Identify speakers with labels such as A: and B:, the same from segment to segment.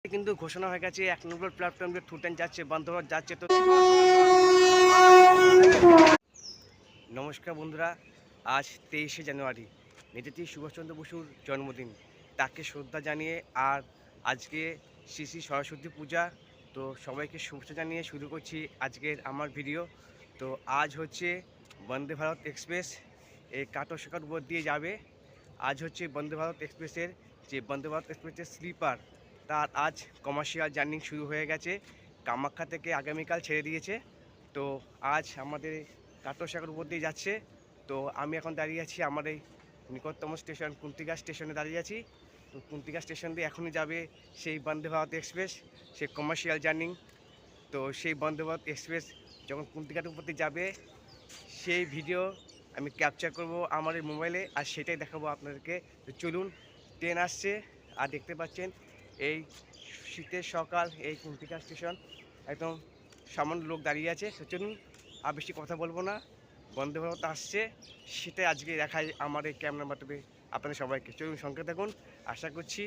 A: কিন্তু ঘোষণা হয়ে গেছে ১ নম্বর প্ল্যাটফর্মে ট্রেন যাচ্ছে, বন্দে ভারত যাচ্ছে। তো নমস্কার বন্ধুরা, আজ ২৩শে জানুয়ারি নেতাজি সুভাষচন্দ্র বসুর জন্মদিন। তাকে শ্রদ্ধা জানিয়ে আর আজকে শ্রী শ্রী সরস্বতী পূজা। তো সবাইকে শুভেচ্ছা জানিয়ে শুরু করছি আজকের আমার ভিডিও। তো আজ হচ্ছে বন্দে ভারত এক্সপ্রেস এই কাটোশিকার উপর দিয়ে যাবে। আজ হচ্ছে বন্দে ভারত এক্সপ্রেসের বন্দে ভারত এক্সপ্রেসের স্লিপার তার আজ কমার্শিয়াল জার্নি শুরু হয়ে গেছে। কামাখ্যা থেকে আগামীকাল ছেড়ে দিয়েছে। তো আজ আমাদের কাটোশিকার উপর দিয়ে যাচ্ছে। তো আমি এখন দাঁড়িয়ে আছি আমার এই নিকটতম স্টেশন কুন্তিঘাট স্টেশনে দাঁড়িয়ে আছি। তো কুন্তিঘাট স্টেশন দিয়ে এখনই যাবে সেই বন্দে ভারত এক্সপ্রেস, সেই কমার্শিয়াল জার্নি। তো সেই বন্দে ভারত এক্সপ্রেস যখন কুন্তিঘাটের উপর দিয়ে যাবে সেই ভিডিও আমি ক্যাপচার করব আমার এই মোবাইলে, আর সেটাই দেখাবো আপনাদেরকে। তো চলুন, ট্রেন আসছে আর দেখতে পাচ্ছেন এই শীতের সকাল এই কুন্তিঘাট স্টেশন একদম সামান্য লোক দাঁড়িয়ে আছে। তো চলুন, আর বেশি কথা বলবো না, বন্দে ভারত আসছে সেটাই আজকে দেখাই আমার এই ক্যামেরার মাধ্যমে আপনাদের সবাইকে। চলুন সঙ্গে থাকুন। আশা করছি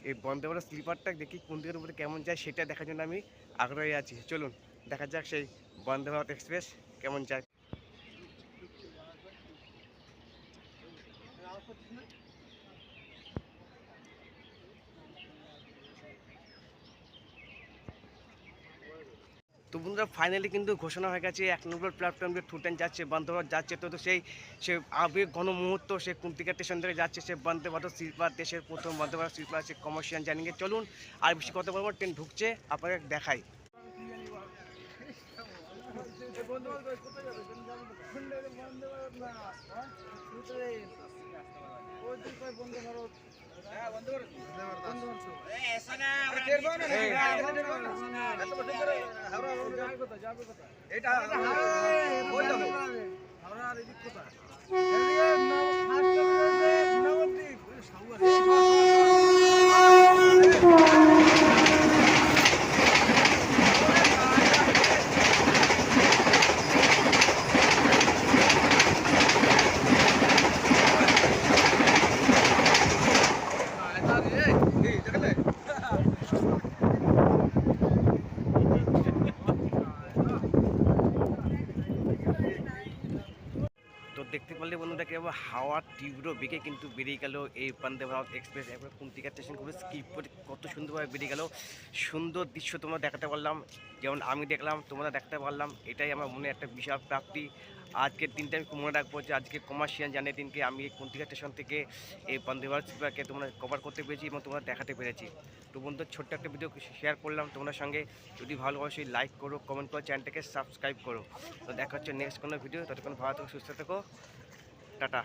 A: এই বন্দে ভারত স্লিপারটা দেখি কোন দিকের উপরে কেমন যায় সেটা দেখার জন্য আমি আগ্রহী আছি। চলুন দেখা যাক সেই বন্দে ভারত এক্সপ্রেস কেমন যায়। তো বন্ধুরা, ফাইনালি কিন্তু ঘোষণা হয়ে গেছে ১ নম্বর প্ল্যাটফর্মে ট্রেন যাচ্ছে, বন্দে ভারত যাচ্ছে। তো সে আবেগ ঘন মুহূর্ত, সে কুন্তিঘাট স্টেশন থেকে যাচ্ছে সে বন্দে ভারত স্লিপার, দেশের প্রথম বন্দে ভারত স্লিপার, সে কমার্শিয়াল জার্নি। চলুন আর বেশি কথা বলবো, ট্রেন ঢুকছে আপনাকে দেখাই। তো দেখতে পারলে বন্ধুরা কেবল হাওয়ার তীব্র বেগে কিন্তু বেরিয়ে গেল এই বন্দে ভারত এক্সপ্রেস। একবার কুন্তিঘাট স্টেশন করে স্কিপ করে কত সুন্দরভাবে বেরিয়ে গেল। সুন্দর দৃশ্য তোমরা দেখাতে পারলাম, যেমন আমি দেখলাম তোমরা দেখতে পারলাম। এটাই আমার মনে একটা বিশাল প্রাপ্তি। আজকের দিনটা আমি খুব মনে রাখবো যে আজকে কমার্শিয়াল জার্নির দিনকে আমি এই কুন্তিঘাট স্টেশন থেকে এই বন্দে ভারত স্লিপারকে তোমরা কভার করতে পেরেছি এবং তোমরা দেখাতে পেরেছি। তো বন্ধু, ছোট্ট একটা ভিডিও শেয়ার করলাম তোমার সঙ্গে। যদি ভালো অবশ্যই লাইক করো, কমেন্ট করো, চ্যানেলটাকে সাবস্ক্রাইব করো। তো দেখা হচ্ছে নেক্সট কোনো ভিডিও। ততক্ষণ ভালো থেকো, সুস্থ থেকো, টাটা।